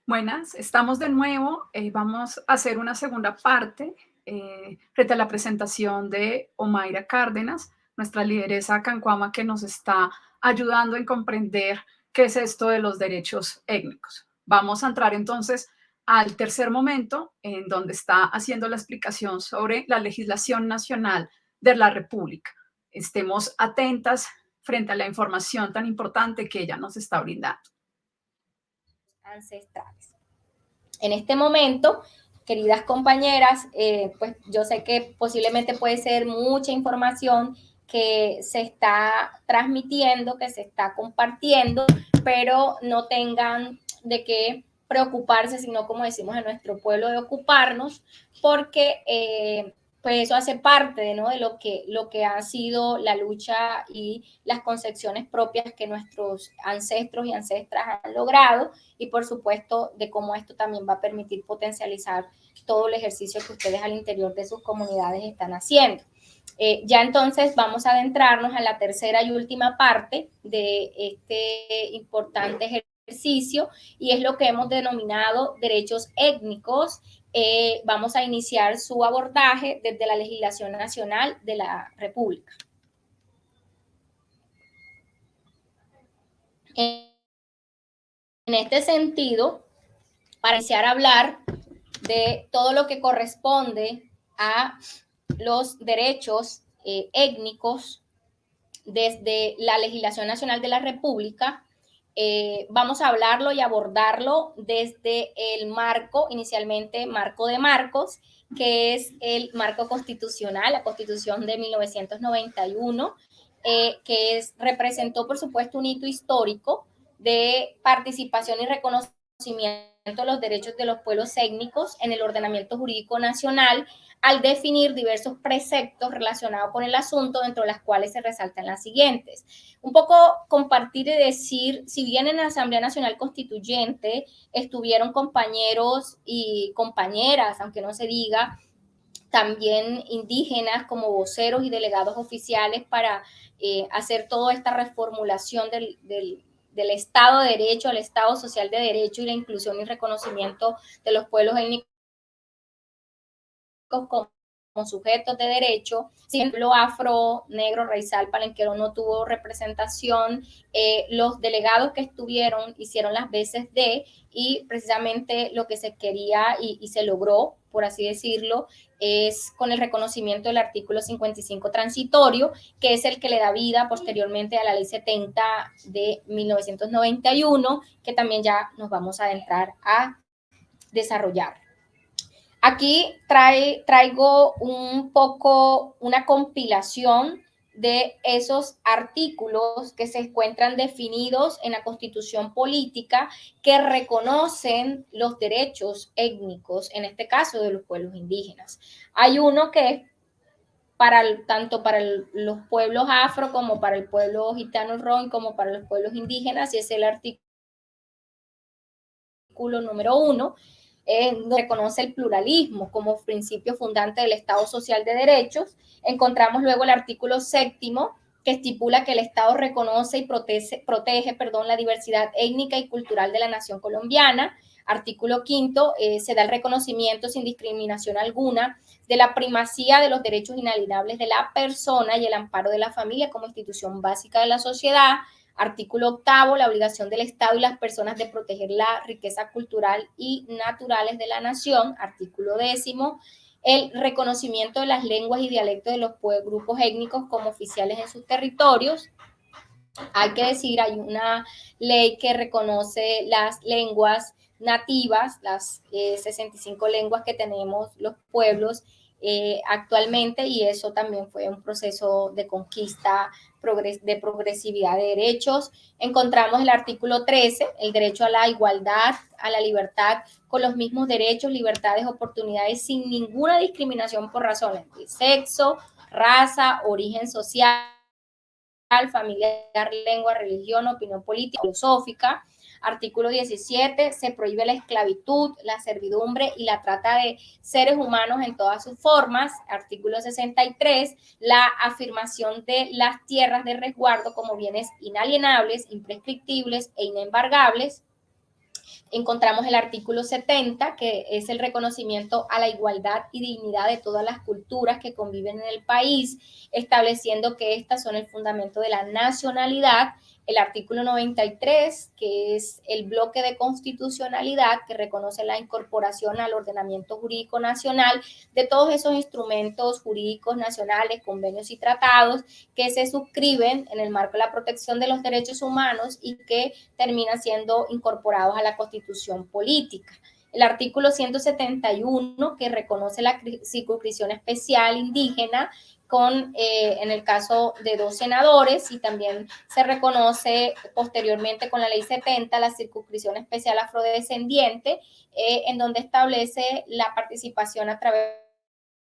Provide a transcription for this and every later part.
Buenas, estamos de nuevo. Vamos a hacer una segunda parte frente a la presentación de Omaira Cárdenas, nuestra lideresa Cancuama, que nos está ayudando en comprender qué es esto de los derechos étnicos. Vamos a entrar entonces al tercer momento, en donde está haciendo la explicación sobre la legislación nacional de la República. Estemos atentas frente a la información tan importante que ella nos está brindando. Ancestrales. En este momento, queridas compañeras, pues yo sé que posiblemente puede ser mucha información que se está transmitiendo, que se está compartiendo, pero no tengan de qué preocuparse, sino como decimos en nuestro pueblo, de ocuparnos, porque pues eso hace parte, ¿no?, de lo que ha sido la lucha y las concepciones propias que nuestros ancestros y ancestras han logrado, y por supuesto de cómo esto también va a permitir potencializar todo el ejercicio que ustedes al interior de sus comunidades están haciendo. Ya entonces vamos a adentrarnos a la tercera y última parte de este importante ejercicio, y es lo que hemos denominado derechos étnicos. Vamos a iniciar su abordaje desde la legislación nacional de la República. En este sentido, para iniciar a hablar de todo lo que corresponde a los derechos étnicos desde la legislación nacional de la República, vamos a hablarlo y abordarlo desde el marco, inicialmente marco de marcos, que es el marco constitucional, la Constitución de 1991, representó, por supuesto, un hito histórico de participación y reconocimiento de los derechos de los pueblos étnicos en el ordenamiento jurídico nacional, al definir diversos preceptos relacionados con el asunto, dentro de las cuales se resaltan las siguientes. Un poco compartir y decir, si bien en la Asamblea Nacional Constituyente estuvieron compañeros y compañeras, aunque no se diga, también indígenas como voceros y delegados oficiales para hacer toda esta reformulación del Estado de Derecho al Estado Social de Derecho y la inclusión y reconocimiento de los pueblos étnicos como sujetos de derecho. Si el pueblo afro, negro, raizal, palenquero no tuvo representación, los delegados que estuvieron hicieron las veces de, y precisamente lo que se quería y se logró, por así decirlo, es con el reconocimiento del artículo 55 transitorio, que es el que le da vida posteriormente a la ley 70 de 1991, que también ya nos vamos a adentrar a desarrollar. Aquí traigo un poco una compilación de esos artículos que se encuentran definidos en la Constitución política, que reconocen los derechos étnicos, en este caso de los pueblos indígenas. Hay uno que es tanto para los pueblos afro como para el pueblo gitano ron, como para los pueblos indígenas, y es el artículo número 1, reconoce el pluralismo como principio fundante del Estado Social de Derechos. Encontramos luego el artículo 7º, que estipula que el Estado reconoce y protege la diversidad étnica y cultural de la nación colombiana. Artículo 5º, se da el reconocimiento sin discriminación alguna de la primacía de los derechos inalienables de la persona y el amparo de la familia como institución básica de la sociedad. Artículo 8º, la obligación del Estado y las personas de proteger la riqueza cultural y naturales de la nación. Artículo 10º, el reconocimiento de las lenguas y dialectos de los grupos étnicos como oficiales en sus territorios. Hay que decir, hay una ley que reconoce las lenguas nativas, las 65 lenguas que tenemos los pueblos actualmente, y eso también fue un proceso de conquista, de progresividad de derechos. Encontramos el artículo 13, el derecho a la igualdad, a la libertad, con los mismos derechos, libertades, oportunidades, sin ninguna discriminación por razones de sexo, raza, origen social, familiar, lengua, religión, opinión política, filosófica. Artículo 17, se prohíbe la esclavitud, la servidumbre y la trata de seres humanos en todas sus formas. Artículo 63, la afirmación de las tierras de resguardo como bienes inalienables, imprescriptibles e inembargables. Encontramos el artículo 70, que es el reconocimiento a la igualdad y dignidad de todas las culturas que conviven en el país, estableciendo que estas son el fundamento de la nacionalidad. El artículo 93, que es el bloque de constitucionalidad, que reconoce la incorporación al ordenamiento jurídico nacional de todos esos instrumentos jurídicos nacionales, convenios y tratados que se suscriben en el marco de la protección de los derechos humanos y que terminan siendo incorporados a la Constitución política. El artículo 171, que reconoce la circunscripción especial indígena en el caso de 2 senadores, y también se reconoce posteriormente con la ley 70 la circunscripción especial afrodescendiente, en donde establece la participación a través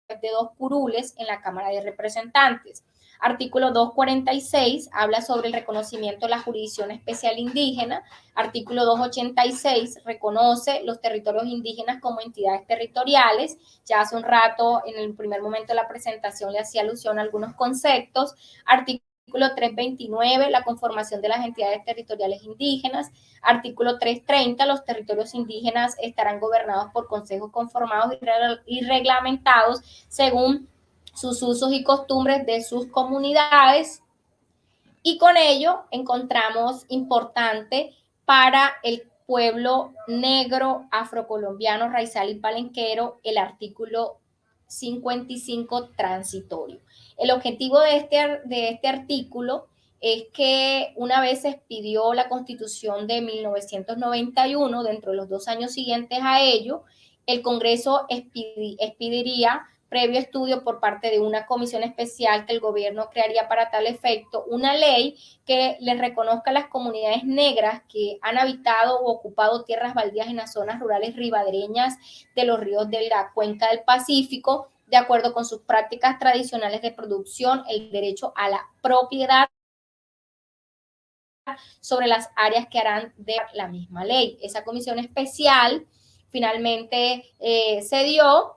de 2 curules en la Cámara de Representantes. Artículo 246 habla sobre el reconocimiento de la jurisdicción especial indígena. Artículo 286 reconoce los territorios indígenas como entidades territoriales. Ya hace un rato, en el primer momento de la presentación, le hacía alusión a algunos conceptos. Artículo 329, la conformación de las entidades territoriales indígenas. Artículo 330, los territorios indígenas estarán gobernados por consejos conformados y reglamentados según sus usos y costumbres de sus comunidades. Y con ello encontramos importante para el pueblo negro, afrocolombiano, raizal y palenquero el artículo 55 transitorio. El objetivo de este artículo es que una vez se expidió la Constitución de 1991, dentro de los 2 años siguientes a ello, el Congreso expediría, previo estudio por parte de una comisión especial que el gobierno crearía para tal efecto, una ley que les reconozca a las comunidades negras que han habitado o ocupado tierras baldías en las zonas rurales ribadeñas de los ríos de la cuenca del Pacífico, de acuerdo con sus prácticas tradicionales de producción, el derecho a la propiedad sobre las áreas que harán de la misma ley. Esa comisión especial finalmente se dio,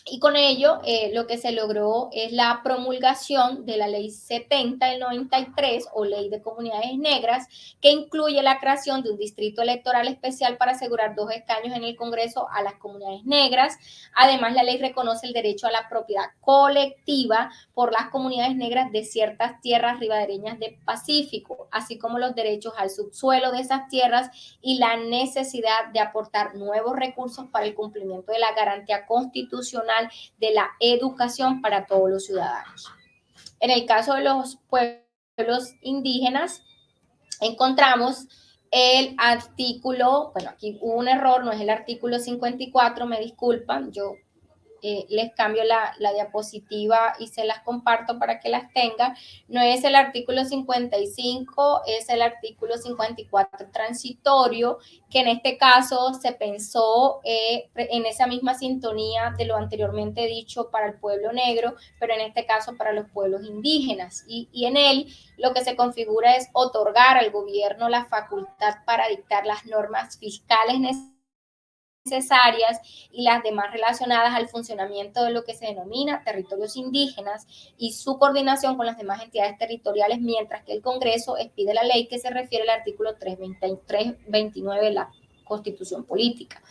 y con ello lo que se logró es la promulgación de la ley 70 del 93 o ley de comunidades negras, que incluye la creación de un distrito electoral especial para asegurar 2 escaños en el Congreso a las comunidades negras. Además, la ley reconoce el derecho a la propiedad colectiva por las comunidades negras de ciertas tierras ribadeñas del Pacífico, así como los derechos al subsuelo de esas tierras y la necesidad de aportar nuevos recursos para el cumplimiento de la garantía constitucional de la educación para todos los ciudadanos. En el caso de los pueblos indígenas, encontramos el artículo, bueno, aquí hubo un error, no es el artículo 54, me disculpan, yo les cambio la diapositiva y se las comparto para que las tengan. No es el artículo 55, es el artículo 54 transitorio, que en este caso se pensó en esa misma sintonía de lo anteriormente dicho para el pueblo negro, pero en este caso para los pueblos indígenas. Y en él lo que se configura es otorgar al gobierno la facultad para dictar las normas fiscales necesarias y las demás relacionadas al funcionamiento de lo que se denomina territorios indígenas y su coordinación con las demás entidades territoriales, mientras que el Congreso expide la ley que se refiere al artículo 329 de la Constitución Política.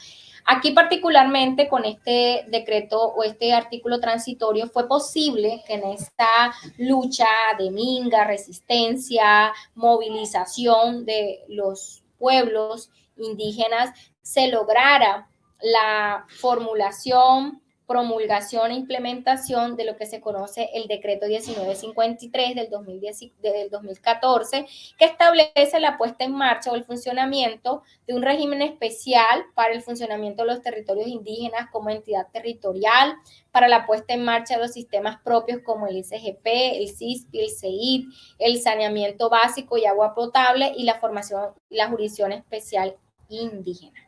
Aquí particularmente con este decreto o este artículo transitorio fue posible que en esta lucha de minga, resistencia, movilización de los pueblos indígenas se lograra la formulación, promulgación e implementación de lo que se conoce el decreto 1953 del 2014, que establece la puesta en marcha o el funcionamiento de un régimen especial para el funcionamiento de los territorios indígenas como entidad territorial, para la puesta en marcha de los sistemas propios como el ICGP, el CISPI, el CEID, el saneamiento básico y agua potable y la formación y la jurisdicción especial indígena.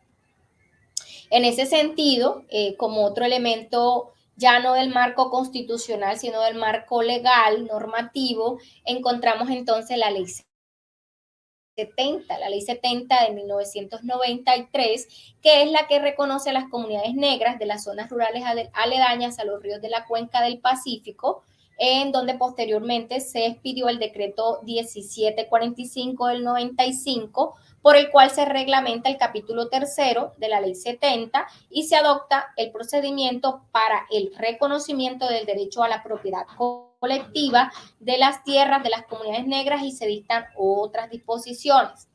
En ese sentido, como otro elemento ya no del marco constitucional, sino del marco legal, normativo, encontramos entonces la ley 70 de 1993, que es la que reconoce a las comunidades negras de las zonas rurales aledañas a los ríos de la cuenca del Pacífico en donde posteriormente se expidió el decreto 1745 del 95, por el cual se reglamenta el capítulo tercero de la ley 70 y se adopta el procedimiento para el reconocimiento del derecho a la propiedad colectiva de las tierras de las comunidades negras y se dictan otras disposiciones.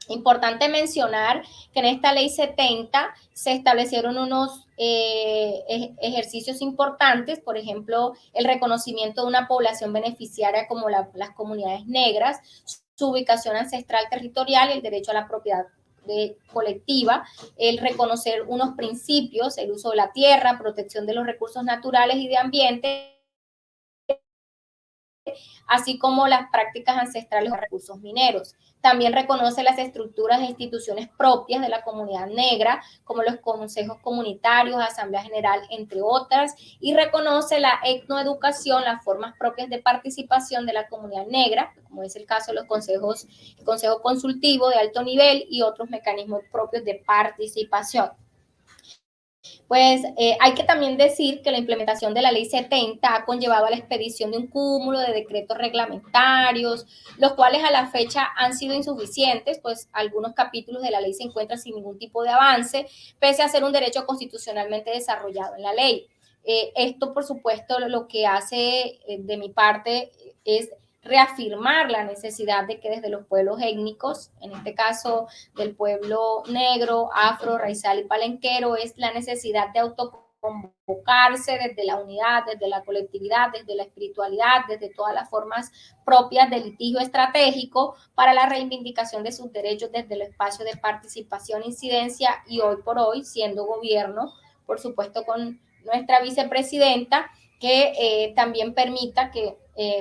Importante mencionar que en esta ley 70 se establecieron unos ejercicios importantes, por ejemplo, el reconocimiento de una población beneficiaria como las comunidades negras, su ubicación ancestral territorial y el derecho a la propiedad colectiva, el reconocer unos principios, el uso de la tierra, protección de los recursos naturales y de ambiente, así como las prácticas ancestrales de recursos mineros. También reconoce las estructuras e instituciones propias de la comunidad negra, como los consejos comunitarios, asamblea general, entre otras, y reconoce la etnoeducación, las formas propias de participación de la comunidad negra, como es el caso de los consejos, el consejo consultivo de alto nivel y otros mecanismos propios de participación. Pues hay que también decir que la implementación de la ley 70 ha conllevado a la expedición de un cúmulo de decretos reglamentarios, los cuales a la fecha han sido insuficientes, pues algunos capítulos de la ley se encuentran sin ningún tipo de avance, pese a ser un derecho constitucionalmente desarrollado en la ley. Esto, por supuesto, lo que hace de mi parte es reafirmar la necesidad de que desde los pueblos étnicos, en este caso del pueblo negro, afro, raizal y palenquero, es la necesidad de autoconvocarse desde la unidad, desde la colectividad, desde la espiritualidad, desde todas las formas propias del litigio estratégico para la reivindicación de sus derechos desde el espacio de participación, incidencia y hoy por hoy, siendo gobierno, por supuesto con nuestra vicepresidenta, que también permita que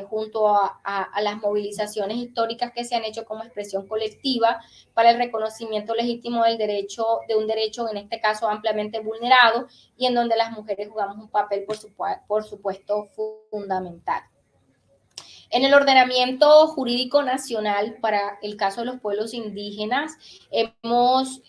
junto a las movilizaciones históricas que se han hecho como expresión colectiva para el reconocimiento legítimo del derecho, de un derecho en este caso ampliamente vulnerado y en donde las mujeres jugamos un papel por supuesto fundamental. En el ordenamiento jurídico nacional para el caso de los pueblos indígenas hemos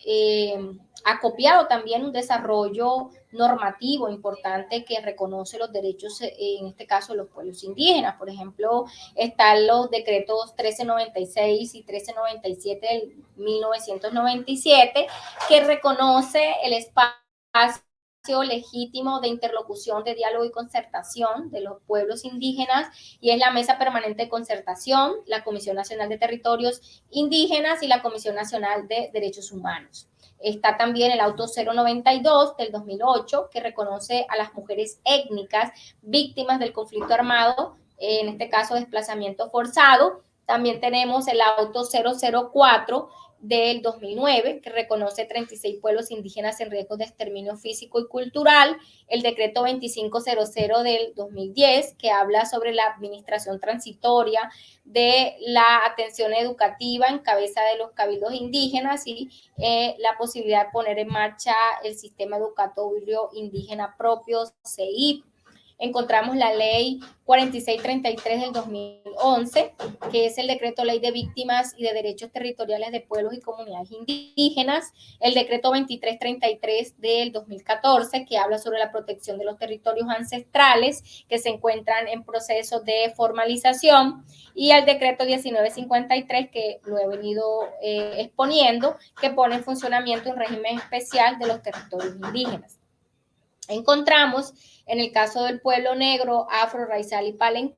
acopiado también un desarrollo normativo importante que reconoce los derechos, en este caso, de los pueblos indígenas. Por ejemplo, están los decretos 1396 y 1397 del 1997, que reconoce el espacio legítimo de interlocución, de diálogo y concertación de los pueblos indígenas, y es la Mesa Permanente de Concertación, la Comisión Nacional de Territorios Indígenas y la Comisión Nacional de Derechos Humanos. Está también el Auto 092 del 2008, que reconoce a las mujeres étnicas víctimas del conflicto armado, en este caso desplazamiento forzado. También tenemos el Auto 004 del 2009, que reconoce 36 pueblos indígenas en riesgo de exterminio físico y cultural, el decreto 2500 del 2010, que habla sobre la administración transitoria de la atención educativa en cabeza de los cabildos indígenas y la posibilidad de poner en marcha el sistema educativo indígena propio, CEIP. Encontramos la ley 4633 del 2011, que es el decreto ley de víctimas y de derechos territoriales de pueblos y comunidades indígenas, el decreto 2333 del 2014, que habla sobre la protección de los territorios ancestrales que se encuentran en proceso de formalización, y el decreto 1953, que lo he venido exponiendo, que pone en funcionamiento un régimen especial de los territorios indígenas. Encontramos en el caso del pueblo negro, afro, raizal y palenquero,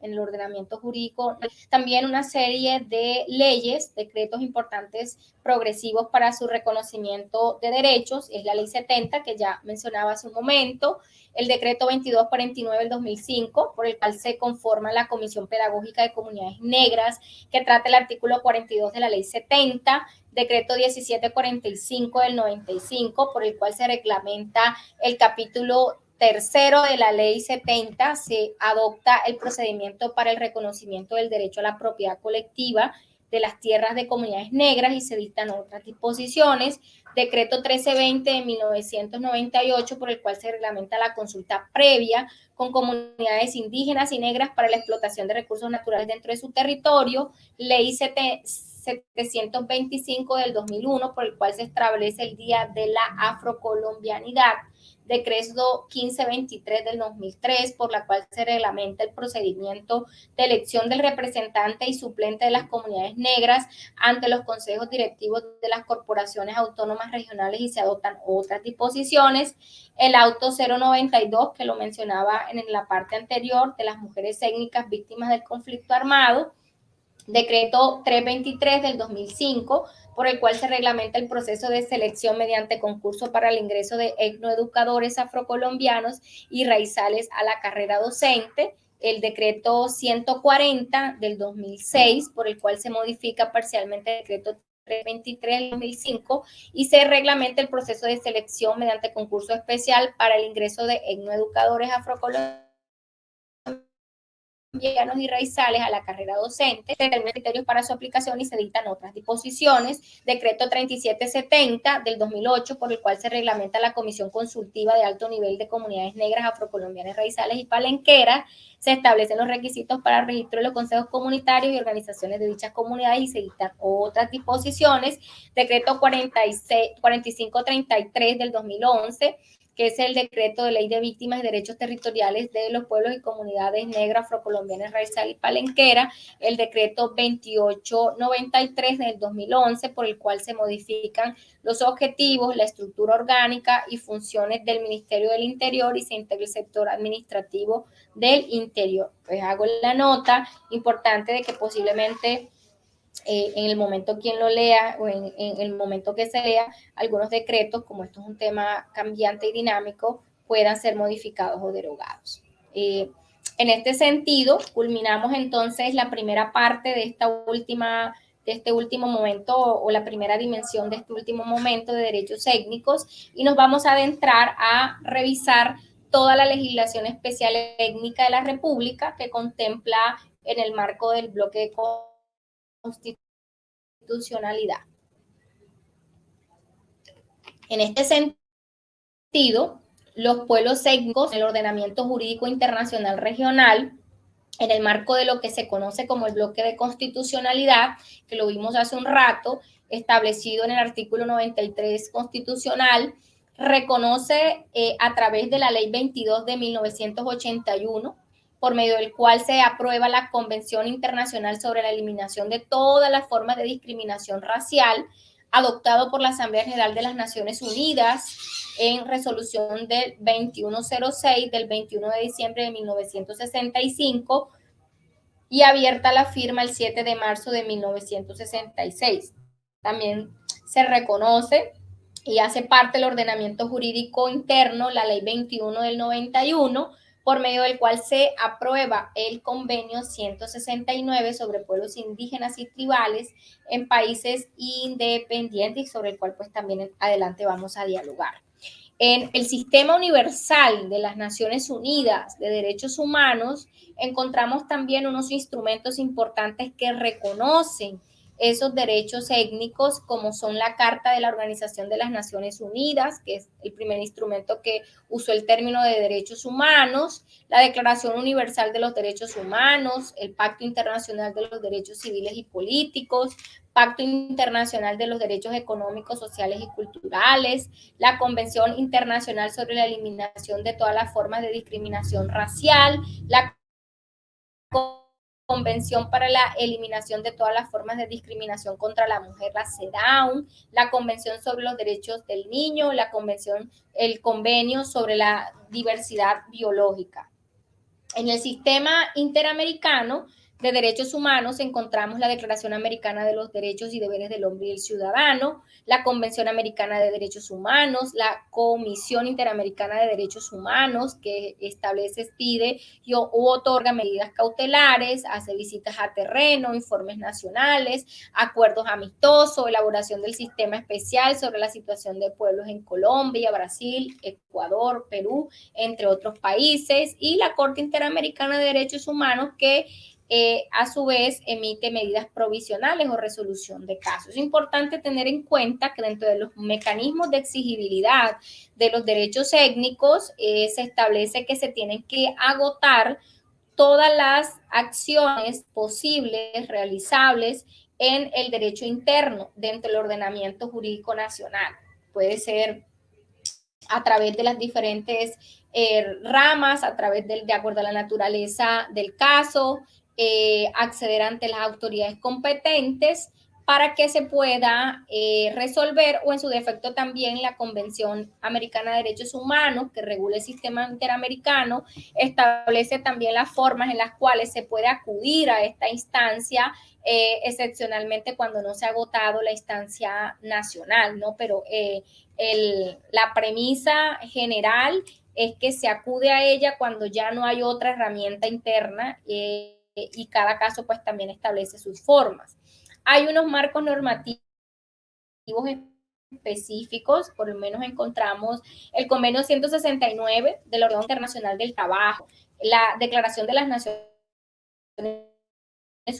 en el ordenamiento jurídico, también una serie de leyes, decretos importantes progresivos para su reconocimiento de derechos. Es la ley 70, que ya mencionaba hace un momento, el decreto 2249 del 2005, por el cual se conforma la Comisión Pedagógica de Comunidades Negras, que trata el artículo 42 de la ley 70, decreto 1745 del 95, por el cual se reglamenta el capítulo tercero de la ley 70, se adopta el procedimiento para el reconocimiento del derecho a la propiedad colectiva de las tierras de comunidades negras y se dictan otras disposiciones. Decreto 1320 de 1998, por el cual se reglamenta la consulta previa con comunidades indígenas y negras para la explotación de recursos naturales dentro de su territorio. Ley 725 del 2001, por el cual se establece el Día de la Afrocolombianidad, decreto 1523 del 2003, por la cual se reglamenta el procedimiento de elección del representante y suplente de las comunidades negras ante los consejos directivos de las corporaciones autónomas regionales, y se adoptan otras disposiciones. El auto 092, que lo mencionaba en la parte anterior, de las mujeres étnicas víctimas del conflicto armado. Decreto 323 del 2005, por el cual se reglamenta el proceso de selección mediante concurso para el ingreso de etnoeducadores afrocolombianos y raizales a la carrera docente. El decreto 140 del 2006, por el cual se modifica parcialmente el decreto 323 del 2005 y se reglamenta el proceso de selección mediante concurso especial para el ingreso de etnoeducadores afrocolombianos y raizales a la carrera docente. Se determinan criterios para su aplicación y se dictan otras disposiciones. Decreto 3770 del 2008, por el cual se reglamenta la Comisión Consultiva de Alto Nivel de Comunidades Negras, Afrocolombianas, Raizales y Palenqueras. Se establecen los requisitos para el registro de los consejos comunitarios y organizaciones de dichas comunidades y se dictan otras disposiciones. Decreto 4533 del 2011, que es el decreto de ley de víctimas y derechos territoriales de los pueblos y comunidades negras, afrocolombianas, raizal y palenquera. El decreto 2893 del 2011, por el cual se modifican los objetivos, la estructura orgánica y funciones del Ministerio del Interior y se integra el sector administrativo del interior. Pues hago la nota importante de que posiblemente en el momento quien lo lea o en el momento que se lea, algunos decretos, como esto es un tema cambiante y dinámico, puedan ser modificados o derogados. En este sentido, culminamos entonces la primera parte de este último momento o la primera dimensión de este último momento de derechos étnicos y nos vamos a adentrar a revisar toda la legislación especial étnica de la República que contempla en el marco del bloque de constitucionalidad. En este sentido, los pueblos étnicos, el ordenamiento jurídico internacional regional, en el marco de lo que se conoce como el bloque de constitucionalidad, que lo vimos hace un rato, establecido en el artículo 93 constitucional, reconoce a través de la ley 22 de 1981, por medio del cual se aprueba la Convención Internacional sobre la Eliminación de todas las formas de discriminación racial, adoptado por la Asamblea General de las Naciones Unidas en resolución del 2106 del 21 de diciembre de 1965 y abierta la firma el 7 de marzo de 1966. También se reconoce y hace parte del ordenamiento jurídico interno la Ley 21 del 91, por medio del cual se aprueba el convenio 169 sobre pueblos indígenas y tribales en países independientes y sobre el cual pues también adelante vamos a dialogar. En el Sistema Universal de las Naciones Unidas de Derechos Humanos encontramos también unos instrumentos importantes que reconocen esos derechos étnicos, como son la Carta de la Organización de las Naciones Unidas, que es el primer instrumento que usó el término de derechos humanos, la Declaración Universal de los Derechos Humanos, el Pacto Internacional de los Derechos Civiles y Políticos, Pacto Internacional de los Derechos Económicos, Sociales y Culturales, la Convención Internacional sobre la Eliminación de todas las formas de discriminación racial, la Convención para la Eliminación de todas las formas de discriminación contra la mujer, la CEDAW, la Convención sobre los Derechos del Niño, el Convenio sobre la Diversidad Biológica. En el sistema interamericano de derechos humanos encontramos la Declaración Americana de los Derechos y Deberes del Hombre y el Ciudadano, la Convención Americana de Derechos Humanos, la Comisión Interamericana de Derechos Humanos, que establece, pide u otorga medidas cautelares, hace visitas a terreno, informes nacionales, acuerdos amistosos, elaboración del sistema especial sobre la situación de pueblos en Colombia, Brasil, Ecuador, Perú, entre otros países, y la Corte Interamericana de Derechos Humanos, que a su vez emite medidas provisionales o resolución de casos. Es importante tener en cuenta que dentro de los mecanismos de exigibilidad de los derechos étnicos se establece que se tienen que agotar todas las acciones posibles, realizables, en el derecho interno dentro del ordenamiento jurídico nacional. Puede ser a través de las diferentes ramas, a través de acuerdo a la naturaleza del caso, acceder ante las autoridades competentes para que se pueda resolver, o en su defecto también la Convención Americana de Derechos Humanos, que regula el sistema interamericano, establece también las formas en las cuales se puede acudir a esta instancia, excepcionalmente cuando no se ha agotado la instancia nacional, ¿no? Pero la premisa general es que se acude a ella cuando ya no hay otra herramienta interna, y cada caso pues también establece sus formas. Hay unos marcos normativos específicos, por lo menos encontramos el convenio 169 de la Organización Internacional del Trabajo, la Declaración de las Naciones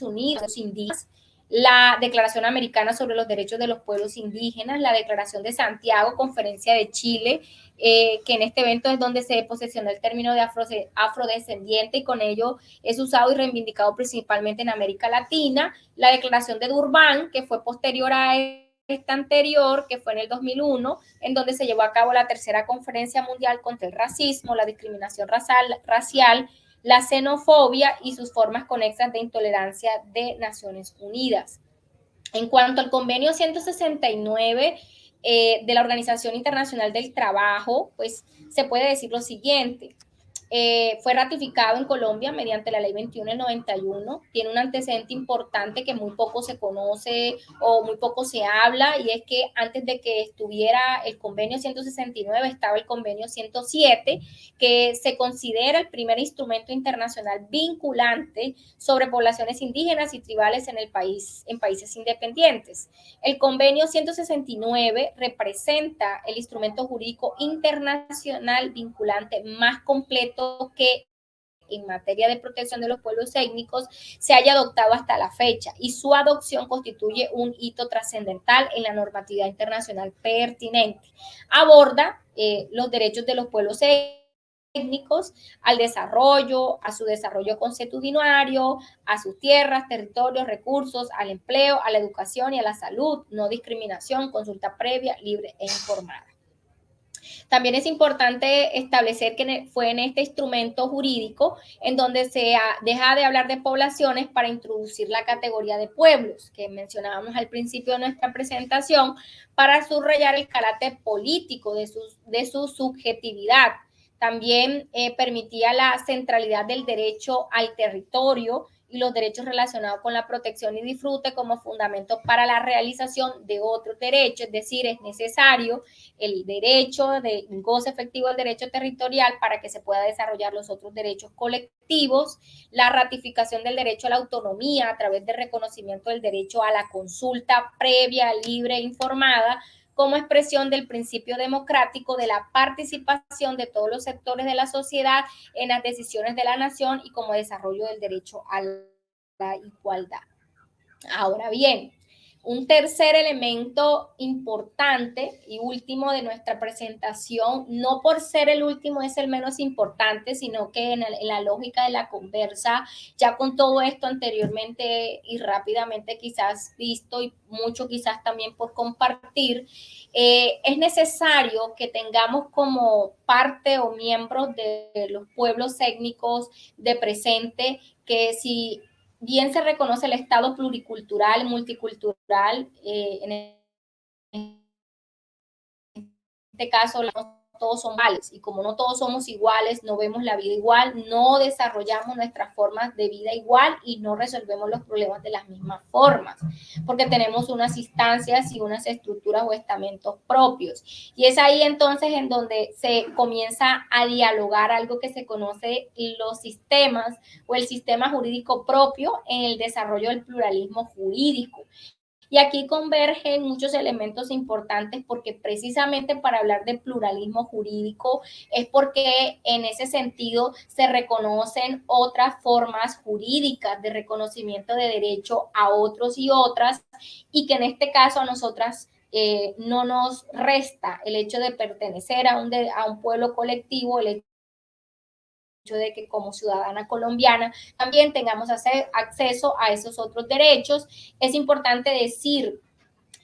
Unidas, indígenas, la Declaración Americana sobre los Derechos de los Pueblos Indígenas, la Declaración de Santiago, Conferencia de Chile, que en este evento es donde se posesionó el término de afrodescendiente, y con ello es usado y reivindicado principalmente en América Latina, la Declaración de Durban, que fue posterior a esta anterior, que fue en el 2001, en donde se llevó a cabo la tercera conferencia mundial contra el racismo, la discriminación racial, la xenofobia y sus formas conexas de intolerancia de Naciones Unidas. En cuanto al convenio 169 de la Organización Internacional del Trabajo, pues se puede decir lo siguiente. Fue ratificado en Colombia mediante la ley 21 del 91, tiene un antecedente importante que muy poco se conoce o muy poco se habla, y es que antes de que estuviera el convenio 169 estaba el convenio 107, que se considera el primer instrumento internacional vinculante sobre poblaciones indígenas y tribales en el país, en países independientes. El convenio 169 representa el instrumento jurídico internacional vinculante más completo que en materia de protección de los pueblos étnicos se haya adoptado hasta la fecha, y su adopción constituye un hito trascendental en la normatividad internacional pertinente. Aborda los derechos de los pueblos étnicos al desarrollo, a su desarrollo consuetudinario, a sus tierras, territorios, recursos, al empleo, a la educación y a la salud, no discriminación, consulta previa, libre e informada. También es importante establecer que fue en este instrumento jurídico en donde se deja de hablar de poblaciones para introducir la categoría de pueblos, que mencionábamos al principio de nuestra presentación, para subrayar el carácter político de su subjetividad. También permitía la centralidad del derecho al territorio y los derechos relacionados con la protección y disfrute como fundamento para la realización de otros derechos, es decir, es necesario el derecho de goce efectivo del derecho territorial para que se pueda desarrollar los otros derechos colectivos, la ratificación del derecho a la autonomía a través del reconocimiento del derecho a la consulta previa, libre e informada, como expresión del principio democrático de la participación de todos los sectores de la sociedad en las decisiones de la nación, y como desarrollo del derecho a la igualdad. Ahora bien, un tercer elemento importante y último de nuestra presentación, no por ser el último es el menos importante, sino que en la lógica de la conversa, ya con todo esto anteriormente y rápidamente quizás visto, y mucho quizás también por compartir, es necesario que tengamos como parte o miembros de los pueblos étnicos de presente que si bien se reconoce el Estado pluricultural, multicultural, en este caso no todos son iguales, y como no todos somos iguales, no vemos la vida igual, no desarrollamos nuestras formas de vida igual y no resolvemos los problemas de las mismas formas, porque tenemos unas instancias y unas estructuras o estamentos propios. Y es ahí entonces en donde se comienza a dialogar algo que se conoce los sistemas o el sistema jurídico propio en el desarrollo del pluralismo jurídico. Y aquí convergen muchos elementos importantes, porque precisamente para hablar de pluralismo jurídico es porque en ese sentido se reconocen otras formas jurídicas de reconocimiento de derecho a otros y otras, y que en este caso a nosotras no nos resta el hecho de pertenecer a un pueblo colectivo, el de que como ciudadana colombiana también tengamos acceso a esos otros derechos. Es importante decir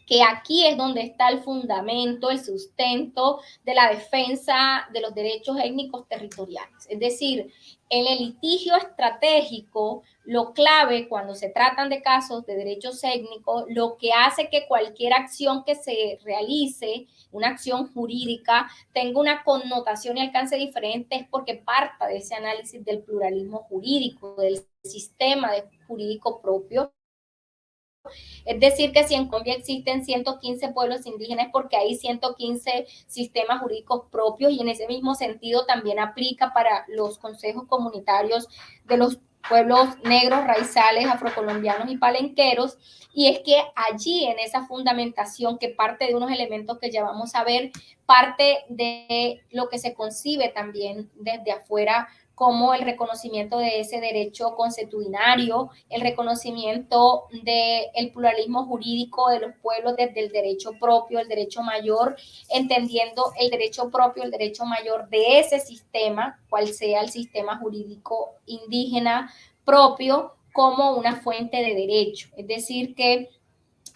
que aquí es donde está el fundamento, el sustento de la defensa de los derechos étnicos territoriales. Es decir, en el litigio estratégico, lo clave cuando se tratan de casos de derechos étnicos, lo que hace que cualquier acción que se realice, una acción jurídica, tenga una connotación y alcance diferente es porque parta de ese análisis del pluralismo jurídico, del sistema jurídico propio. Es decir, que si en Colombia existen 115 pueblos indígenas, porque hay 115 sistemas jurídicos propios, y en ese mismo sentido también aplica para los consejos comunitarios de los pueblos negros, raizales, afrocolombianos y palenqueros. Y es que allí, en esa fundamentación, que parte de unos elementos que ya vamos a ver, parte de lo que se concibe también desde afuera como el reconocimiento de ese derecho consuetudinario, el reconocimiento del pluralismo jurídico de los pueblos desde el derecho propio, el derecho mayor, entendiendo el derecho propio, el derecho mayor de ese sistema, cual sea el sistema jurídico indígena propio, como una fuente de derecho. Es decir, que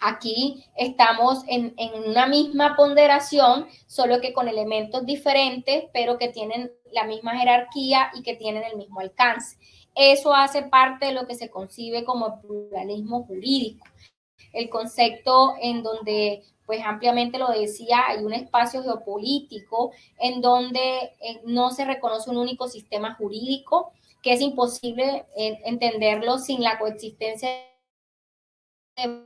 aquí estamos en una misma ponderación, solo que con elementos diferentes, pero que tienen la misma jerarquía y que tienen el mismo alcance. Eso hace parte de lo que se concibe como pluralismo jurídico. El concepto en donde, pues ampliamente lo decía, hay un espacio geopolítico en donde no se reconoce un único sistema jurídico, que es imposible entenderlo sin la coexistencia de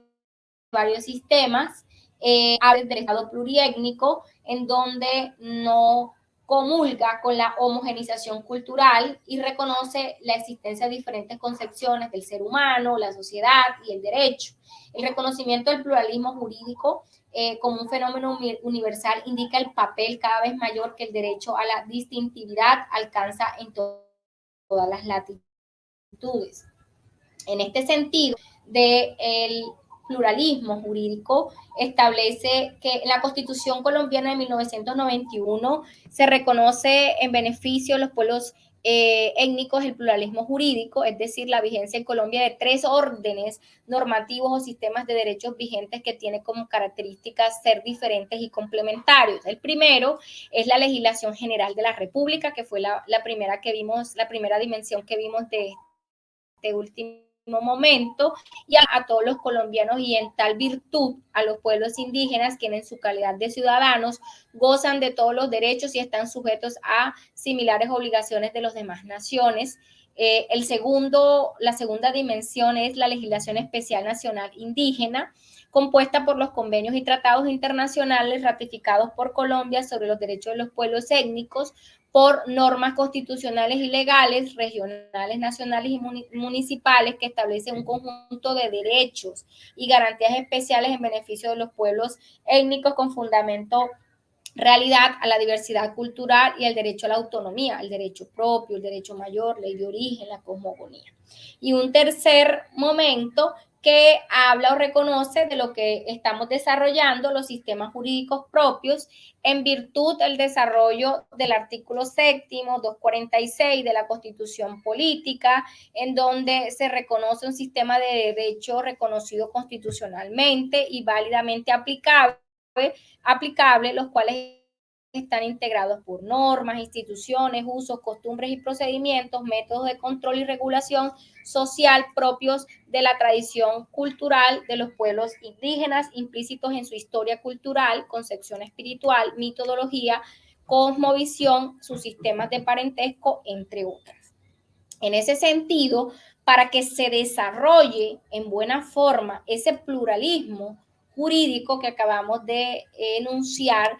varios sistemas, del Estado pluriétnico, en donde no comulga con la homogenización cultural y reconoce la existencia de diferentes concepciones del ser humano, la sociedad y el derecho. El reconocimiento del pluralismo jurídico como un fenómeno universal indica el papel cada vez mayor que el derecho a la distintividad alcanza en todas las latitudes. En este sentido, del pluralismo jurídico, establece que en la Constitución colombiana de 1991 se reconoce en beneficio de los pueblos étnicos el pluralismo jurídico, es decir, la vigencia en Colombia de 3 órdenes normativos o sistemas de derechos vigentes que tienen como características ser diferentes y complementarios. El primero es la legislación general de la República, que fue la primera que vimos, la primera dimensión que vimos de este último momento, y a todos los colombianos, y en tal virtud a los pueblos indígenas, quienes en su calidad de ciudadanos gozan de todos los derechos y están sujetos a similares obligaciones de las demás naciones. La segunda dimensión es la legislación especial nacional indígena, compuesta por los convenios y tratados internacionales ratificados por Colombia sobre los derechos de los pueblos étnicos, por normas constitucionales y legales, regionales, nacionales y municipales, que establecen un conjunto de derechos y garantías especiales en beneficio de los pueblos étnicos con fundamento realidad a la diversidad cultural y el derecho a la autonomía, el derecho propio, el derecho mayor, ley de origen, la cosmogonía. Y un tercer momento que habla o reconoce de lo que estamos desarrollando, los sistemas jurídicos propios, en virtud del desarrollo del artículo 7º, 246 de la Constitución Política, en donde se reconoce un sistema de derecho reconocido constitucionalmente y válidamente aplicable, los cuales están integrados por normas, instituciones, usos, costumbres y procedimientos, métodos de control y regulación social propios de la tradición cultural de los pueblos indígenas, implícitos en su historia cultural, concepción espiritual, metodología, cosmovisión, sus sistemas de parentesco, entre otras. En ese sentido, para que se desarrolle en buena forma ese pluralismo jurídico que acabamos de enunciar,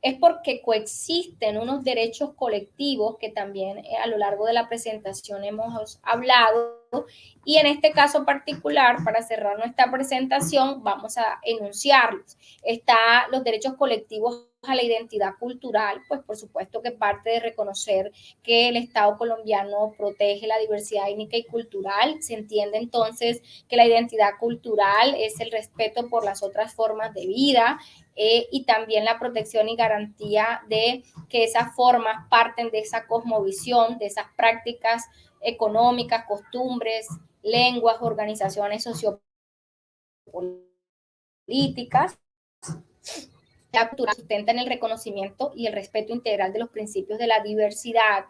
es porque coexisten unos derechos colectivos que también a lo largo de la presentación hemos hablado, y en este caso particular, para cerrar nuestra presentación, vamos a enunciarlos. Está los derechos colectivos a la identidad cultural, pues por supuesto que parte de reconocer que el Estado colombiano protege la diversidad étnica y cultural. Se entiende entonces que la identidad cultural es el respeto por las otras formas de vida, y también la protección y garantía de que esas formas parten de esa cosmovisión, de esas prácticas económicas, costumbres, lenguas, organizaciones sociopolíticas. La cultura sustenta en el reconocimiento y el respeto integral de los principios de la diversidad.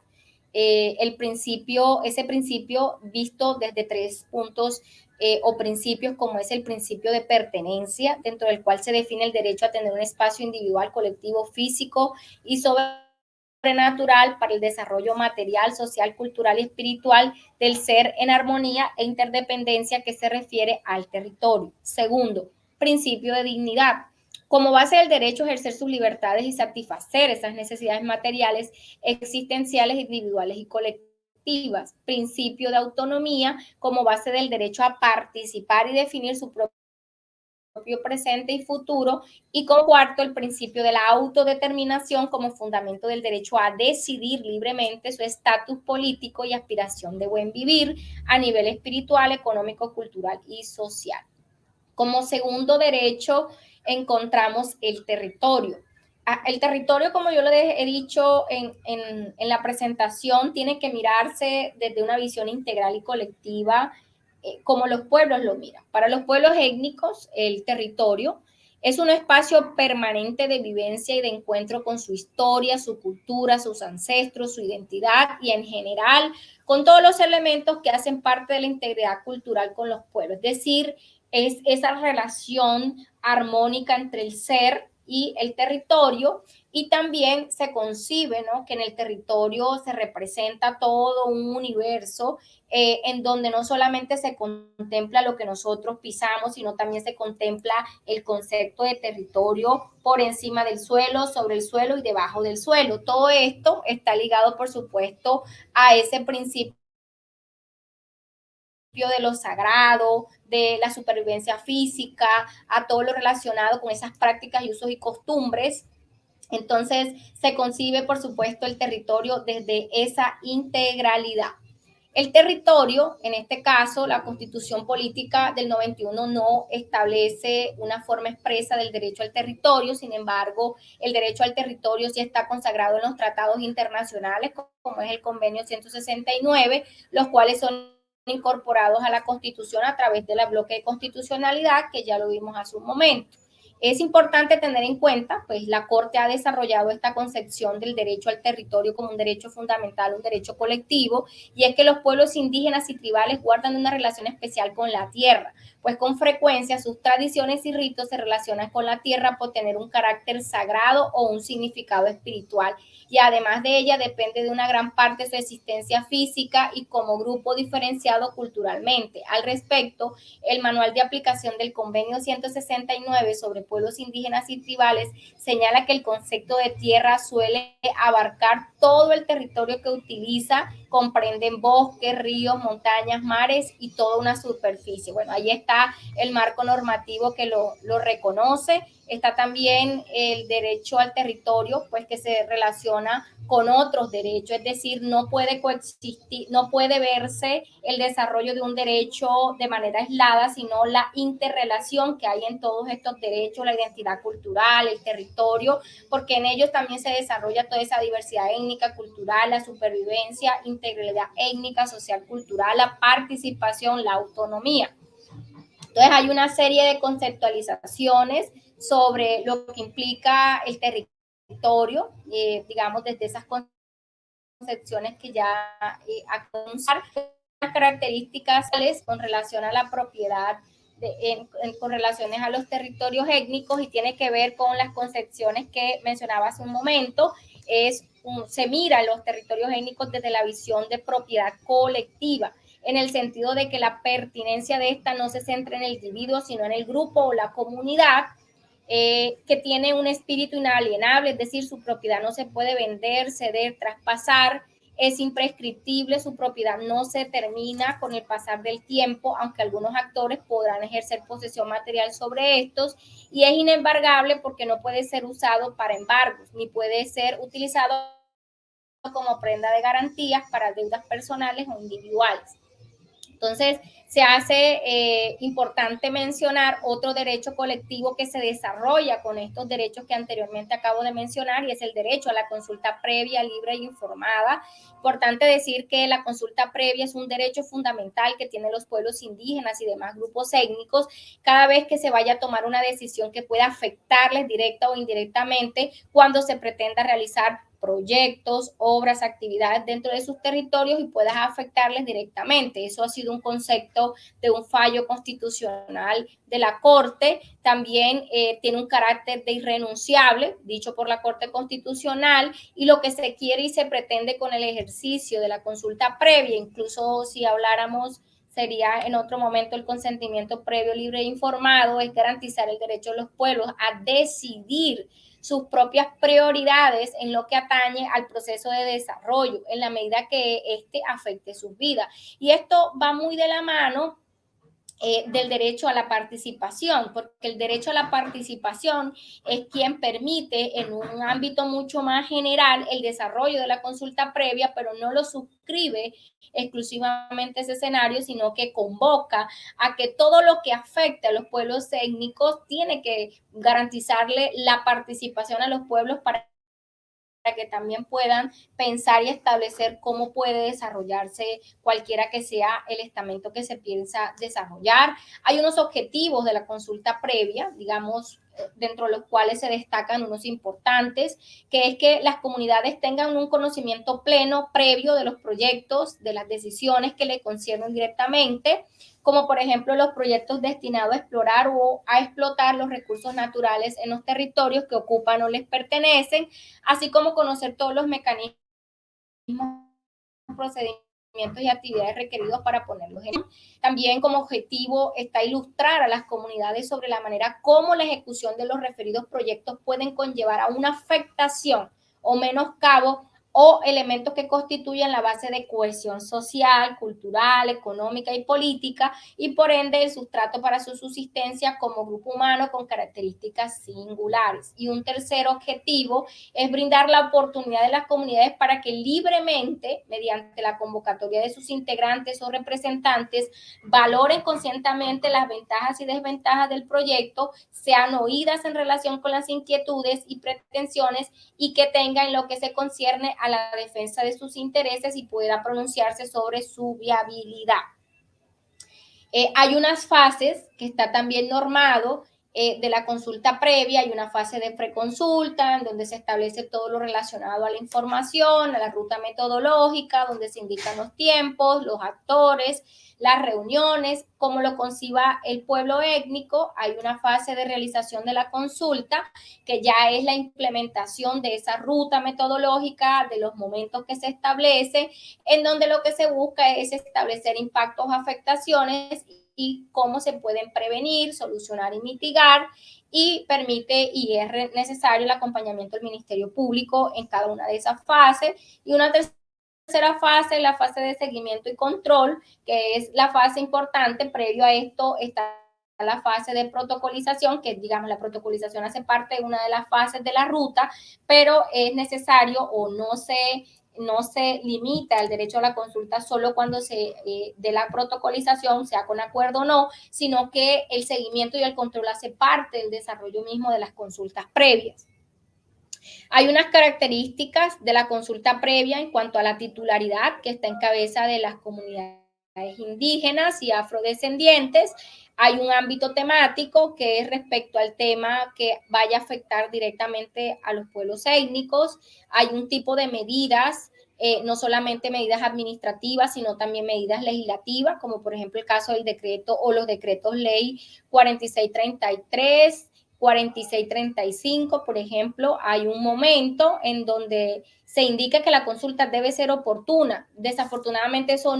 Ese principio visto desde 3 puntos o principios, como es el principio de pertenencia, dentro del cual se define el derecho a tener un espacio individual, colectivo, físico y sobrenatural para el desarrollo material, social, cultural y espiritual del ser en armonía e interdependencia que se refiere al territorio. Segundo, principio de dignidad. Como base del derecho a ejercer sus libertades y satisfacer esas necesidades materiales, existenciales, individuales y colectivas. Principio de autonomía como base del derecho a participar y definir su propio presente y futuro, y como cuarto, el principio de la autodeterminación como fundamento del derecho a decidir libremente su estatus político y aspiración de buen vivir a nivel espiritual, económico, cultural y social. Como segundo derecho encontramos el territorio. El territorio, como yo lo he dicho en la presentación, tiene que mirarse desde una visión integral y colectiva, como los pueblos lo miran. Para los pueblos étnicos, el territorio es un espacio permanente de vivencia y de encuentro con su historia, su cultura, sus ancestros, su identidad y en general con todos los elementos que hacen parte de la integridad cultural con los pueblos. Es decir, es esa relación armónica entre el ser y el territorio, y también se concibe, ¿no?, que en el territorio se representa todo un universo en donde no solamente se contempla lo que nosotros pisamos, sino también se contempla el concepto de territorio por encima del suelo, sobre el suelo y debajo del suelo. Todo esto está ligado, por supuesto, a ese principio de lo sagrado, de la supervivencia física, a todo lo relacionado con esas prácticas y usos y costumbres. Entonces, se concibe, por supuesto, el territorio desde esa integralidad. El territorio, en este caso, la Constitución Política del 91 no establece una forma expresa del derecho al territorio. Sin embargo, el derecho al territorio sí está consagrado en los tratados internacionales, como es el Convenio 169, los cuales son incorporados a la Constitución a través de la bloque de constitucionalidad, que ya lo vimos hace un momento. Es importante tener en cuenta, pues la Corte ha desarrollado esta concepción del derecho al territorio como un derecho fundamental, un derecho colectivo, y es que los pueblos indígenas y tribales guardan una relación especial con la tierra, pues con frecuencia sus tradiciones y ritos se relacionan con la tierra por tener un carácter sagrado o un significado espiritual, y además de ella depende de una gran parte de su existencia física y como grupo diferenciado culturalmente. Al respecto, el manual de aplicación del Convenio 169 sobre pueblos indígenas y tribales señala que el concepto de tierra suele abarcar todo el territorio que utiliza, comprenden bosques, ríos, montañas, mares y toda una superficie. Bueno, ahí está el marco normativo que lo reconoce. Está también el derecho al territorio, pues que se relaciona con otros derechos, es decir, no puede coexistir, no puede verse el desarrollo de un derecho de manera aislada, sino la interrelación que hay en todos estos derechos, la identidad cultural, el territorio, porque en ellos también se desarrolla toda esa diversidad étnica, cultural, la supervivencia, integridad étnica, social, cultural, la participación, la autonomía. Entonces hay una serie de conceptualizaciones sobre lo que implica el territorio, digamos, desde esas concepciones que ya las características con relación a la propiedad, con relaciones a los territorios étnicos, y tiene que ver con las concepciones que mencionaba hace un momento. Se mira los territorios étnicos desde la visión de propiedad colectiva, en el sentido de que la pertinencia de esta no se centra en el individuo, sino en el grupo o la comunidad, que tiene un espíritu inalienable, es decir, su propiedad no se puede vender, ceder, traspasar, es imprescriptible, su propiedad no se termina con el pasar del tiempo, aunque algunos actores podrán ejercer posesión material sobre estos, y es inembargable porque no puede ser usado para embargos, ni puede ser utilizado como prenda de garantías para deudas personales o individuales. Entonces, se hace importante mencionar otro derecho colectivo que se desarrolla con estos derechos que anteriormente acabo de mencionar, y es el derecho a la consulta previa, libre e informada. Importante decir que la consulta previa es un derecho fundamental que tienen los pueblos indígenas y demás grupos étnicos cada vez que se vaya a tomar una decisión que pueda afectarles directa o indirectamente cuando se pretenda realizar proyectos, obras, actividades dentro de sus territorios y puedas afectarles directamente. Eso ha sido un concepto de un fallo constitucional de la Corte. También tiene un carácter de irrenunciable, dicho por la Corte Constitucional, y lo que se quiere y se pretende con el ejercicio de la consulta previa, incluso si habláramos sería en otro momento el consentimiento previo, libre e informado, es garantizar el derecho de los pueblos a decidir sus propias prioridades en lo que atañe al proceso de desarrollo, en la medida que éste afecte sus vidas. Y esto va muy de la mano del derecho a la participación, porque el derecho a la participación es quien permite en un ámbito mucho más general el desarrollo de la consulta previa, pero no lo suscribe exclusivamente ese escenario, sino que convoca a que todo lo que afecte a los pueblos étnicos tiene que garantizarle la participación a los pueblos para que también puedan pensar y establecer cómo puede desarrollarse cualquiera que sea el estamento que se piensa desarrollar. Hay unos objetivos de la consulta previa, digamos, dentro de los cuales se destacan unos importantes, que es que las comunidades tengan un conocimiento pleno previo de los proyectos, de las decisiones que le conciernen directamente, como por ejemplo los proyectos destinados a explorar o a explotar los recursos naturales en los territorios que ocupan o les pertenecen, así como conocer todos los mecanismos, procedimientos y actividades requeridos para ponerlos en. También como objetivo está ilustrar a las comunidades sobre la manera como la ejecución de los referidos proyectos pueden conllevar a una afectación o menoscabo o elementos que constituyen la base de cohesión social, cultural, económica y política, y por ende el sustrato para su subsistencia como grupo humano con características singulares. Y un tercer objetivo es brindar la oportunidad de las comunidades para que libremente, mediante la convocatoria de sus integrantes o representantes, valoren conscientemente las ventajas y desventajas del proyecto, sean oídas en relación con las inquietudes y pretensiones, y que tengan lo que se concierne a la defensa de sus intereses y pueda pronunciarse sobre su viabilidad. Hay unas fases que está también normado de la consulta previa. Hay una fase de preconsulta en donde se establece todo lo relacionado a la información, a la ruta metodológica, donde se indican los tiempos, los actores, las reuniones, cómo lo conciba el pueblo étnico. Hay una fase de realización de la consulta, que ya es la implementación de esa ruta metodológica, de los momentos que se establece, en donde lo que se busca es establecer impactos o afectaciones y cómo se pueden prevenir, solucionar y mitigar, y permite y es necesario el acompañamiento del Ministerio Público en cada una de esas fases. Y una tercera fase, la fase de seguimiento y control, que es la fase importante. Previo a esto está la fase de protocolización, que digamos la protocolización hace parte de una de las fases de la ruta, pero es necesario o no se limita el derecho a la consulta solo cuando se dé la protocolización, sea con acuerdo o no, sino que el seguimiento y el control hace parte del desarrollo mismo de las consultas previas. Hay unas características de la consulta previa en cuanto a la titularidad, que está en cabeza de las comunidades indígenas y afrodescendientes. Hay un ámbito temático que es respecto al tema que vaya a afectar directamente a los pueblos étnicos. Hay un tipo de medidas, no solamente medidas administrativas, sino también medidas legislativas, como por ejemplo el caso del decreto o los decretos ley 4633, 4635, por ejemplo. Hay un momento en donde se indica que la consulta debe ser oportuna. Desafortunadamente eso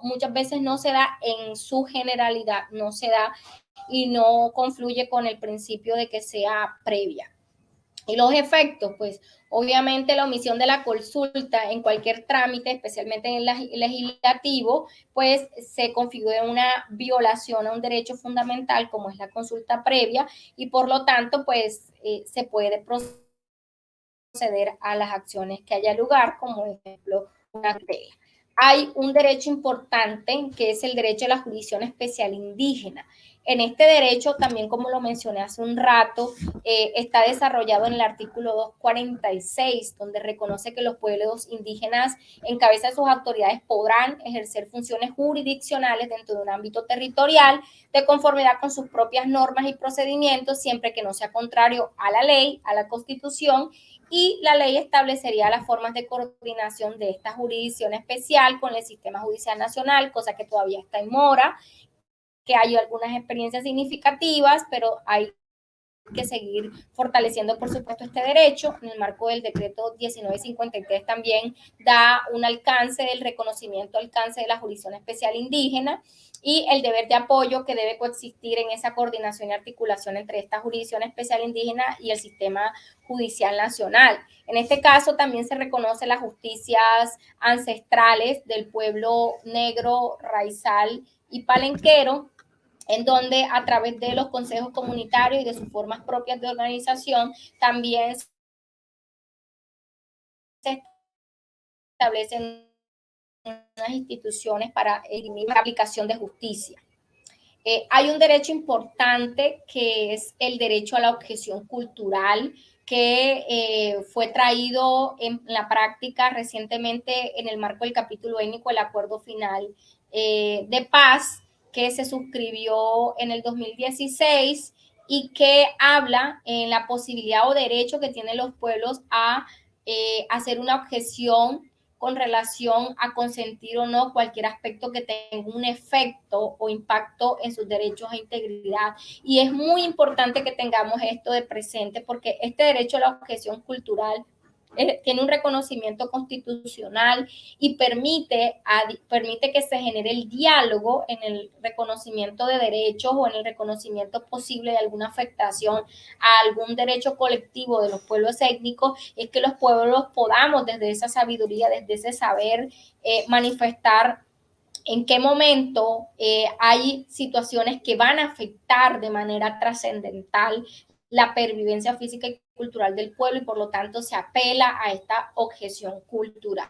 muchas veces no se da en su generalidad, no se da y no confluye con el principio de que sea previa. Y los efectos, pues obviamente la omisión de la consulta en cualquier trámite, especialmente en el legislativo, pues se configura una violación a un derecho fundamental como es la consulta previa y por lo tanto pues se puede proceder a las acciones que haya lugar, como ejemplo una tutela. Hay un derecho importante que es el derecho a la jurisdicción especial indígena. En este derecho, también como lo mencioné hace un rato, está desarrollado en el artículo 246, donde reconoce que los pueblos indígenas en cabeza de sus autoridades podrán ejercer funciones jurisdiccionales dentro de un ámbito territorial de conformidad con sus propias normas y procedimientos, siempre que no sea contrario a la ley, a la Constitución, y la ley establecería las formas de coordinación de esta jurisdicción especial con el sistema judicial nacional, cosa que todavía está en mora, que hay algunas experiencias significativas, pero hay que seguir fortaleciendo, por supuesto, este derecho. En el marco del decreto 1953 también da un alcance del reconocimiento, alcance de la jurisdicción especial indígena y el deber de apoyo que debe coexistir en esa coordinación y articulación entre esta jurisdicción especial indígena y el sistema judicial nacional. En este caso también se reconoce las justicias ancestrales del pueblo negro, raizal y palenquero, en donde a través de los consejos comunitarios y de sus formas propias de organización también se establecen unas instituciones para la aplicación de justicia. Hay un derecho importante que es el derecho a la objeción cultural, que fue traído en la práctica recientemente en el marco del capítulo étnico del Acuerdo Final de Paz, que se suscribió en el 2016 y que habla en la posibilidad o derecho que tienen los pueblos a hacer una objeción con relación a consentir o no cualquier aspecto que tenga un efecto o impacto en sus derechos e integridad. Y es muy importante que tengamos esto de presente porque este derecho a la objeción cultural tiene un reconocimiento constitucional y permite que se genere el diálogo en el reconocimiento de derechos o en el reconocimiento posible de alguna afectación a algún derecho colectivo de los pueblos étnicos, es que los pueblos podamos desde esa sabiduría, desde ese saber, manifestar en qué momento hay situaciones que van a afectar de manera trascendental la pervivencia física y cultural del pueblo y por lo tanto se apela a esta objeción cultural.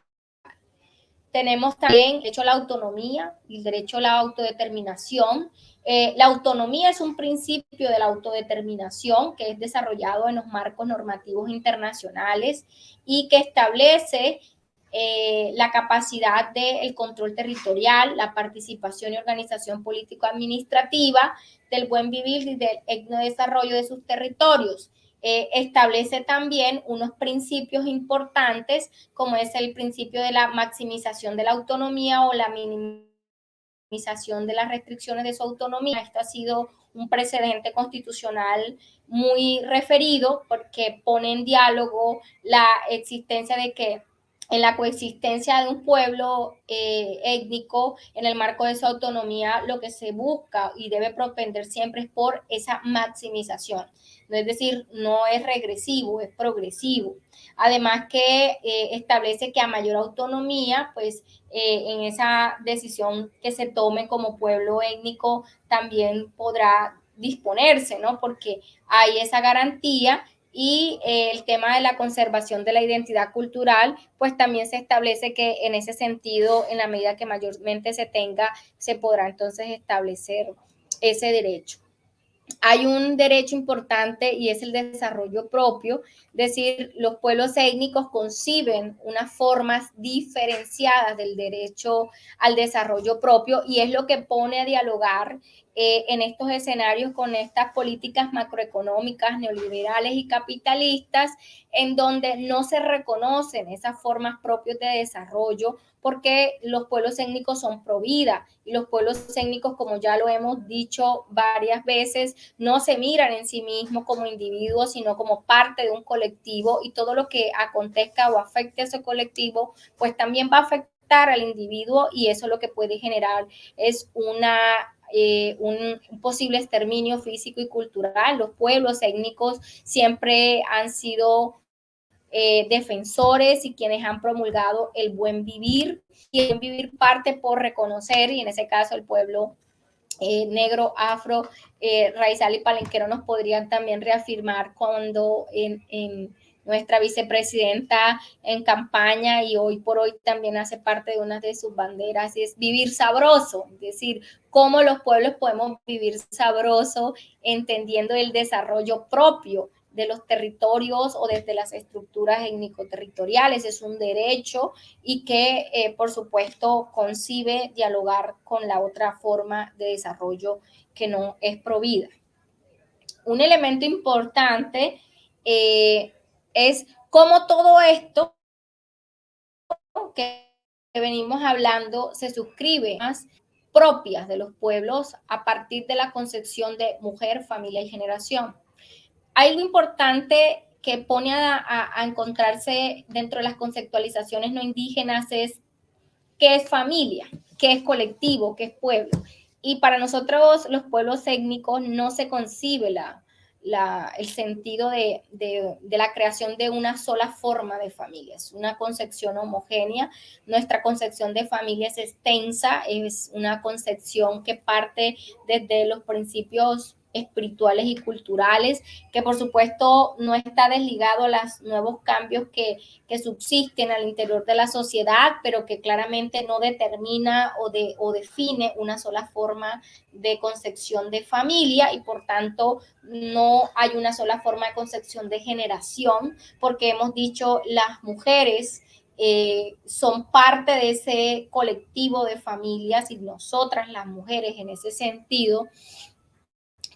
Tenemos también el derecho a la autonomía y el derecho a la autodeterminación. La autonomía es un principio de la autodeterminación que es desarrollado en los marcos normativos internacionales y que establece la capacidad del control territorial, la participación y organización político-administrativa, del buen vivir y del etnodesarrollo de sus territorios. Establece también unos principios importantes como es el principio de la maximización de la autonomía o la minimización de las restricciones de su autonomía. Esto ha sido un precedente constitucional muy referido porque pone en diálogo la existencia de que en la coexistencia de un pueblo étnico en el marco de su autonomía, lo que se busca y debe propender siempre es por esa maximización. Es decir, no es regresivo, es progresivo. Además que establece que a mayor autonomía, pues en esa decisión que se tome como pueblo étnico también podrá disponerse, ¿no? Porque hay esa garantía y el tema de la conservación de la identidad cultural, pues también se establece que en ese sentido, en la medida que mayormente se tenga, se podrá entonces establecer ese derecho. Hay un derecho importante y es el desarrollo propio, es decir, los pueblos étnicos conciben unas formas diferenciadas del derecho al desarrollo propio y es lo que pone a dialogar en estos escenarios con estas políticas macroeconómicas, neoliberales y capitalistas, en donde no se reconocen esas formas propias de desarrollo porque los pueblos étnicos son pro vida y los pueblos étnicos, como ya lo hemos dicho varias veces, no se miran en sí mismos como individuos, sino como parte de un colectivo y todo lo que acontezca o afecte a ese colectivo, pues también va a afectar al individuo y eso lo que puede generar es una un posible exterminio físico y cultural. Los pueblos étnicos siempre han sido defensores y quienes han promulgado el buen vivir, y el buen vivir parte por reconocer, y en ese caso el pueblo negro, afro, raizal y palenquero nos podrían también reafirmar cuando en nuestra vicepresidenta en campaña y hoy por hoy también hace parte de una de sus banderas, es vivir sabroso, es decir, cómo los pueblos podemos vivir sabroso entendiendo el desarrollo propio de los territorios o desde las estructuras étnico-territoriales. Es un derecho y que, por supuesto, concibe dialogar con la otra forma de desarrollo que no es provida. Un elemento importante es cómo todo esto que venimos hablando se suscribe a propias de los pueblos a partir de la concepción de mujer, familia y generación. Hay algo importante que pone a encontrarse dentro de las conceptualizaciones no indígenas es qué es familia, qué es colectivo, qué es pueblo. Y para nosotros los pueblos étnicos no se concibe el sentido de la creación de una sola forma de familia, es una concepción homogénea. Nuestra concepción de familia es extensa, es una concepción que parte desde los principios espirituales y culturales, que por supuesto no está desligado a los nuevos cambios que subsisten al interior de la sociedad, pero que claramente no determina o define una sola forma de concepción de familia, y por tanto no hay una sola forma de concepción de generación, porque hemos dicho las mujeres son parte de ese colectivo de familias, y nosotras las mujeres en ese sentido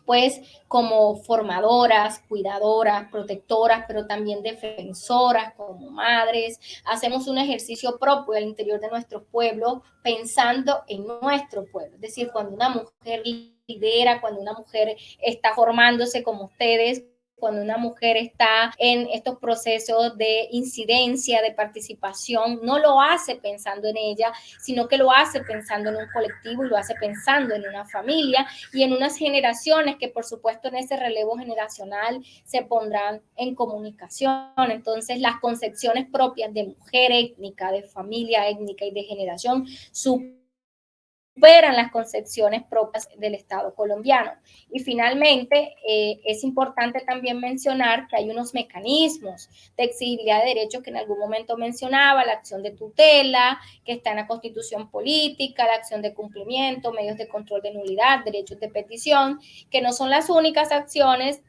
pues como formadoras, cuidadoras, protectoras, pero también defensoras, como madres, hacemos un ejercicio propio al interior de nuestro pueblo, pensando en nuestro pueblo. Es decir, cuando una mujer lidera, cuando una mujer está formándose como ustedes, cuando una mujer está en estos procesos de incidencia, de participación, no lo hace pensando en ella, sino que lo hace pensando en un colectivo y lo hace pensando en una familia y en unas generaciones que, por supuesto, en ese relevo generacional se pondrán en comunicación. Entonces, las concepciones propias de mujer étnica, de familia étnica y de generación superan las concepciones propias del Estado colombiano. Y finalmente, es importante también mencionar que hay unos mecanismos de exigibilidad de derechos que en algún momento mencionaba, la acción de tutela, que está en la Constitución política, la acción de cumplimiento, medios de control de nulidad, derechos de petición, que no son las únicas acciones,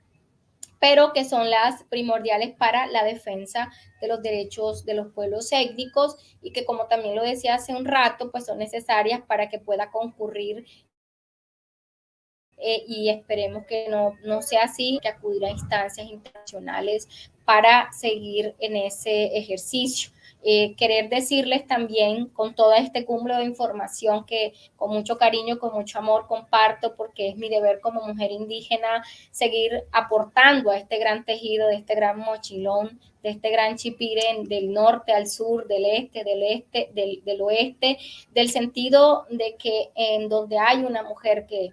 pero que son las primordiales para la defensa de los derechos de los pueblos étnicos y que, como también lo decía hace un rato, pues son necesarias para que pueda concurrir y esperemos que no sea así, que acudir a instancias internacionales para seguir en ese ejercicio. Querer decirles también con todo este cúmulo de información que con mucho cariño, con mucho amor comparto, porque es mi deber como mujer indígena seguir aportando a este gran tejido, de este gran mochilón, de este gran chipire del norte al sur, del este, del oeste, del sentido de que en donde hay una mujer que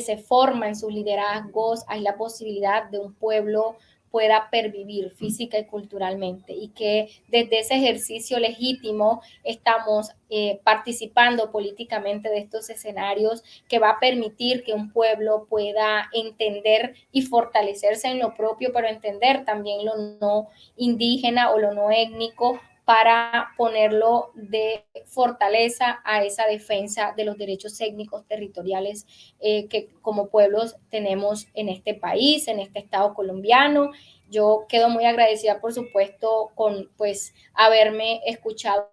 se forma en sus liderazgos, hay la posibilidad de un pueblo pueda pervivir física y culturalmente y que desde ese ejercicio legítimo estamos participando políticamente de estos escenarios que va a permitir que un pueblo pueda entender y fortalecerse en lo propio, pero entender también lo no indígena o lo no étnico para ponerlo de fortaleza a esa defensa de los derechos étnicos territoriales que como pueblos tenemos en este país, en este estado colombiano. Yo quedo muy agradecida, por supuesto, con pues haberme escuchado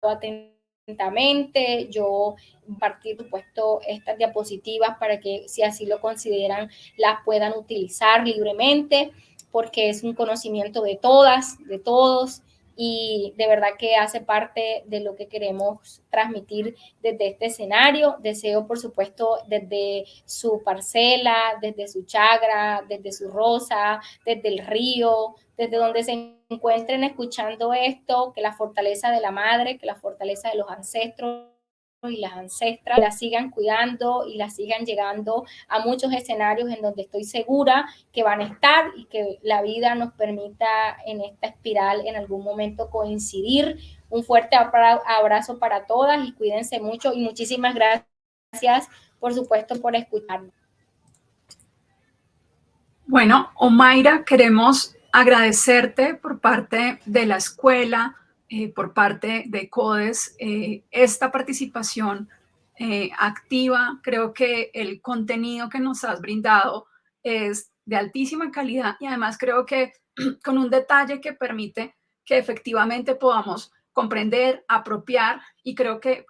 atentamente. Yo compartir, por supuesto, estas diapositivas para que, si así lo consideran, las puedan utilizar libremente, porque es un conocimiento de todas, de todos, y de verdad que hace parte de lo que queremos transmitir desde este escenario. Deseo, por supuesto, desde su parcela, desde su chagra, desde su rosa, desde el río, desde donde se encuentren escuchando esto, que la fortaleza de la madre, que la fortaleza de los ancestros y las ancestras las sigan cuidando y las sigan llegando a muchos escenarios en donde estoy segura que van a estar y que la vida nos permita en esta espiral en algún momento coincidir. Un fuerte abrazo para todas y cuídense mucho y muchísimas gracias, por supuesto, por escucharnos. Bueno, Omaira, queremos agradecerte por parte de la escuela, por parte de CODES, esta participación activa. Creo que el contenido que nos has brindado es de altísima calidad y además creo que con un detalle que permite que efectivamente podamos comprender, apropiar, y creo que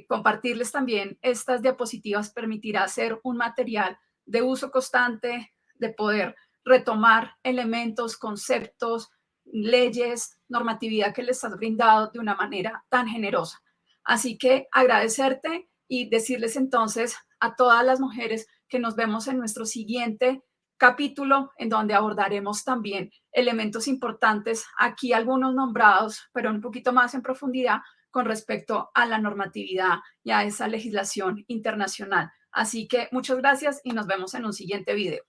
compartirles también estas diapositivas permitirá hacer un material de uso constante, de poder retomar elementos, conceptos, leyes, normatividad que les has brindado de una manera tan generosa. Así que agradecerte y decirles entonces a todas las mujeres que nos vemos en nuestro siguiente capítulo, en donde abordaremos también elementos importantes, aquí algunos nombrados, pero un poquito más en profundidad con respecto a la normatividad y a esa legislación internacional. Así que muchas gracias y nos vemos en un siguiente video.